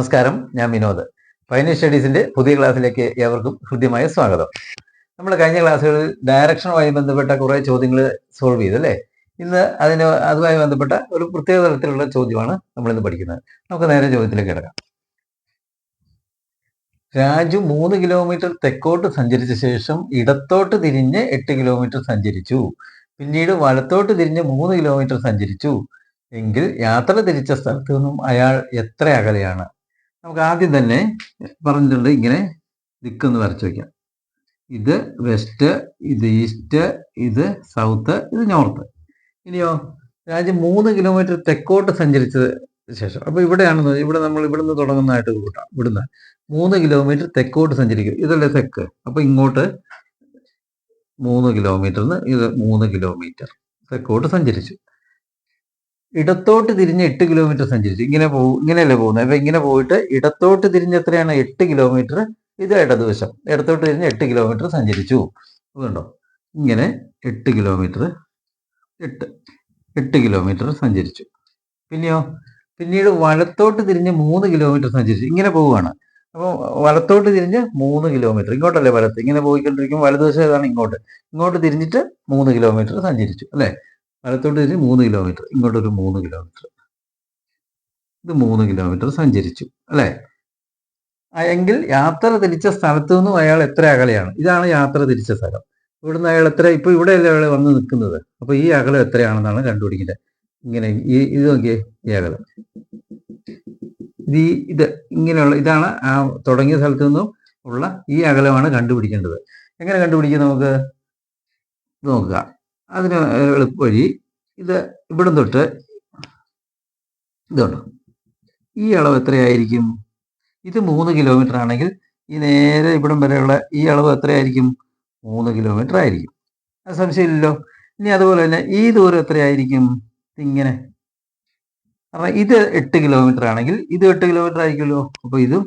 നമസ്കാരം, ഞാൻ വിനോദ്. പൈനീർ സ്റ്റഡീസിന്റെ പുതിയ ക്ലാസ്സിലേക്ക് ഏവർക്കും ഹൃദ്യമായ സ്വാഗതം. നമ്മൾ കഴിഞ്ഞ ക്ലാസ്സുകളിൽ ഡയറക്ഷനുമായി ബന്ധപ്പെട്ട കുറേ ചോദ്യങ്ങൾ സോൾവ് ചെയ്തു അല്ലേ? ഇന്ന് അതുമായി ബന്ധപ്പെട്ട ഒരു പ്രത്യേക തരത്തിലുള്ള ചോദ്യമാണ് നമ്മൾ ഇന്ന് പഠിക്കുന്നത്. നമുക്ക് നേരെ ചോദ്യത്തിലേക്ക് കിടക്കാം. രാജു 3 കിലോമീറ്റർ തെക്കോട്ട് സഞ്ചരിച്ച ശേഷം ഇടത്തോട്ട് തിരിഞ്ഞ് 8 കിലോമീറ്റർ സഞ്ചരിച്ചു. പിന്നീട് വലത്തോട്ട് തിരിഞ്ഞ് 3 കിലോമീറ്റർ സഞ്ചരിച്ചു എങ്കിൽ യാത്ര തിരിച്ച സ്ഥലത്ത് നിന്നും അയാൾ എത്ര അകലെയാണ്? നമുക്ക് ആദ്യം തന്നെ പറഞ്ഞിട്ടുണ്ട്, ഇങ്ങനെ ദിക്കൊന്ന് വരച്ചു വയ്ക്കാം. ഇത് വെസ്റ്റ്, ഇത് ഈസ്റ്റ്, ഇത് സൗത്ത്, ഇത് നോർത്ത്. ഇനിയോ രാജ്യം 3 കിലോമീറ്റർ തെക്കോട്ട് സഞ്ചരിച്ച ശേഷം, അപ്പൊ ഇവിടെയാണെന്ന്, ഇവിടെ നമ്മൾ ഇവിടുന്ന് തുടങ്ങുന്നതായിട്ട് കൂട്ടാം. ഇവിടുന്ന് 3 കിലോമീറ്റർ തെക്കോട്ട് സഞ്ചരിക്കും, ഇതല്ലേ തെക്ക്. അപ്പൊ ഇങ്ങോട്ട് 3 കിലോമീറ്ററിന് ഇത് 3 കിലോമീറ്റർ തെക്കോട്ട് സഞ്ചരിച്ചു. ഇടത്തോട്ട് തിരിഞ്ഞ് 8 കിലോമീറ്റർ സഞ്ചരിച്ചു. ഇങ്ങനെയല്ലേ പോകുന്നത്. അപ്പൊ ഇങ്ങനെ പോയിട്ട് ഇടത്തോട്ട് തിരിഞ്ഞ് എത്രയാണ്? 8 കിലോമീറ്റർ. ഇത് ഇടതുവശം. ഇടത്തോട്ട് തിരിഞ്ഞ് 8 കിലോമീറ്റർ സഞ്ചരിച്ചു. അതുകൊണ്ടോ ഇങ്ങനെ 8 കിലോമീറ്റർ 8 കിലോമീറ്റർ സഞ്ചരിച്ചു. പിന്നീട് വലത്തോട്ട് തിരിഞ്ഞ് 3 കിലോമീറ്റർ സഞ്ചരിച്ചു. ഇങ്ങനെ പോവുകയാണ്. അപ്പോൾ വലത്തോട്ട് തിരിഞ്ഞ് 3 കിലോമീറ്റർ, ഇങ്ങോട്ടല്ലേ വലത്ത്, ഇങ്ങനെ പോയിക്കൊണ്ടിരിക്കും. വലതുവശം ഏതാണ്? ഇങ്ങോട്ട് തിരിഞ്ഞിട്ട് 3 കിലോമീറ്റർ സഞ്ചരിച്ചു അല്ലേ? വലത്തോട്ട് തിരിഞ്ഞ് 3 കിലോമീറ്റർ, ഇങ്ങോട്ടൊരു 3 കിലോമീറ്റർ, ഇത് 3 കിലോമീറ്റർ സഞ്ചരിച്ചു അല്ലേ? എങ്കിൽ യാത്ര തിരിച്ച സ്ഥലത്തു നിന്നും അയാൾ എത്ര അകലെയാണ്? ഇതാണ് യാത്ര തിരിച്ച സ്ഥലം. ഇവിടുന്ന് അയാൾ എത്ര, ഇപ്പൊ ഇവിടെയല്ലേ അയാൾ വന്ന് നിൽക്കുന്നത്. അപ്പൊ ഈ അകലം എത്രയാണെന്നാണ് കണ്ടുപിടിക്കേണ്ടത്. ഇങ്ങനെ ഇത് നോക്കിയേ, ഈ അകലം, ഇത് ഇങ്ങനെയുള്ള, ഇതാണ് ആ തുടങ്ങിയ സ്ഥലത്തു നിന്നും ഉള്ള ഈ അകലമാണ് കണ്ടുപിടിക്കേണ്ടത്. എങ്ങനെ കണ്ടുപിടിക്കും? നമുക്ക് നോക്കുക. അതിന് എളുപ്പവഴി, ഇത് ഇവിടം തൊട്ട് ഇതുണ്ട്, ഈ അളവ് എത്രയായിരിക്കും? ഇത് 3 കിലോമീറ്റർ ആണെങ്കിൽ ഈ നേരെ ഇവിടം വരെയുള്ള ഈ അളവ് എത്രയായിരിക്കും? 3 കിലോമീറ്റർ ആയിരിക്കും. അത് സംശയമില്ലല്ലോ. ഇനി അതുപോലെ തന്നെ ഈ ദൂരം എത്രയായിരിക്കും? ഇങ്ങനെ, കാരണം ഇത് 8 കിലോമീറ്റർ ആണെങ്കിൽ ഇത് 8 കിലോമീറ്റർ ആയിരിക്കുമല്ലോ. അപ്പൊ ഇതും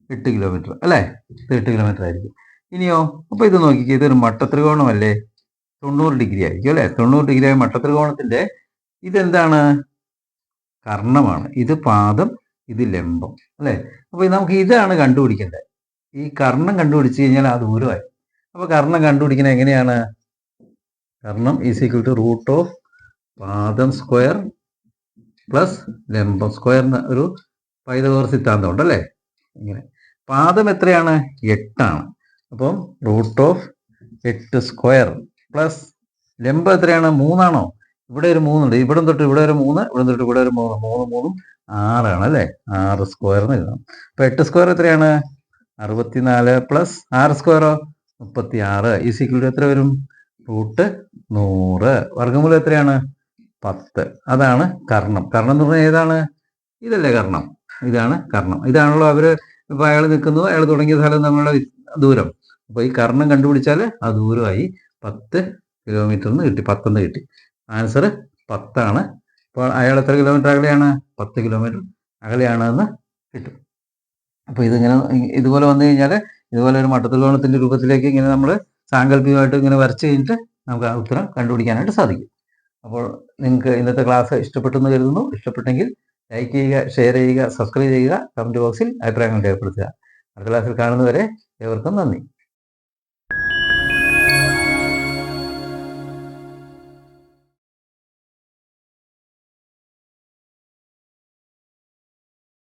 8 കിലോമീറ്റർ അല്ലേ? ഇത് 8 കിലോമീറ്റർ ആയിരിക്കും. ഇനിയോ, അപ്പൊ ഇത് നോക്കിക്കേ, ഇതൊരു മട്ടത്രികോണമല്ലേ? 90 ഡിഗ്രി ആയിരിക്കും അല്ലെ? 90 ഡിഗ്രി ആയ മട്ടത്രികോണത്തിന്റെ ഇതെന്താണ്? കർണമാണ്. ഇത് പാദം, ഇത് ലംബം അല്ലെ? അപ്പൊ നമുക്ക് ഇതാണ് കണ്ടുപിടിക്കേണ്ടത്. ഈ കർണം കണ്ടുപിടിച്ച് കഴിഞ്ഞാൽ ആ ദൂരമായി. അപ്പൊ കർണം കണ്ടുപിടിക്കുന്നത് എങ്ങനെയാണ്? കർണം is equal to root of പാദം സ്ക്വയർ പ്ലസ് ലംബം സ്ക്വയർ എന്ന ഒരു പൈതഗോറസ് സിദ്ധാന്തം ഉണ്ടല്ലേ? ഇങ്ങനെ പാദം എത്രയാണ്? 8 ആണ്. അപ്പം റൂട്ട് ഓഫ് 8 സ്ക്വയർ പ്ലസ് ലംബം എത്രയാണ്? 3 ആണോ? ഇവിടെ ഒരു 3 ഉണ്ട്. ഇവിടം തൊട്ട് ഇവിടെ ഒരു 3, ഇവിടെ തൊട്ട് ഇവിടെ ഒരു 3, 3 6 ആണ് അല്ലേ? 6 സ്ക്വയറിന് എഴുതാം. അപ്പൊ 8 സ്ക്വയർ എത്രയാണ്? 64 പ്ലസ് 6 സ്ക്വയറോ? 36. ഈസ് ഈക്വൽ ടു എത്ര വരും? റൂട്ട് 100. വർഗ്ഗമൂലം എത്രയാണ്? 10. അതാണ് കർണം. കർണം എന്ന് പറഞ്ഞാൽ ഏതാണ്? ഇതല്ലേ കർണം? ഇതാണ് കർണം. ഇതാണല്ലോ അവര്, ഇപ്പൊ അയാൾ നിൽക്കുന്നു, അയാൾ തുടങ്ങിയ സ്ഥലം തമ്മിലുള്ള ദൂരം. അപ്പൊ ഈ കർണം കണ്ടുപിടിച്ചാൽ ആ ദൂരമായി 10 കിലോമീറ്ററിന് കിട്ടി. 10 കിട്ടി. ആൻസർ 10 ആണ്. അപ്പോൾ അയാൾ എത്ര കിലോമീറ്റർ അകലെയാണ്? 10 കിലോമീറ്റർ അകലെയാണെന്ന് കിട്ടും. അപ്പോൾ ഇതുപോലെ വന്നു കഴിഞ്ഞാൽ, ഇതുപോലെ ഒരു മട്ടത്രികോണത്തിന്റെ രൂപത്തിലേക്ക് ഇങ്ങനെ നമ്മൾ സാങ്കല്പികമായിട്ട് ഇങ്ങനെ വരച്ച് കഴിഞ്ഞിട്ട് നമുക്ക് ആ ഉത്തരം കണ്ടുപിടിക്കാനായിട്ട് സാധിക്കും. അപ്പോൾ നിങ്ങൾക്ക് ഇന്നത്തെ ക്ലാസ് ഇഷ്ടപ്പെട്ടെന്ന് കരുതുന്നു. ഇഷ്ടപ്പെട്ടെങ്കിൽ ലൈക്ക് ചെയ്യുക, ഷെയർ ചെയ്യുക, സബ്സ്ക്രൈബ് ചെയ്യുക, കമന്റ് ബോക്സിൽ അഭിപ്രായങ്ങൾ രേഖപ്പെടുത്തുക. അടുത്ത ക്ലാസ്സിൽ കാണുന്നവരെ ഏവർക്കും നന്ദി.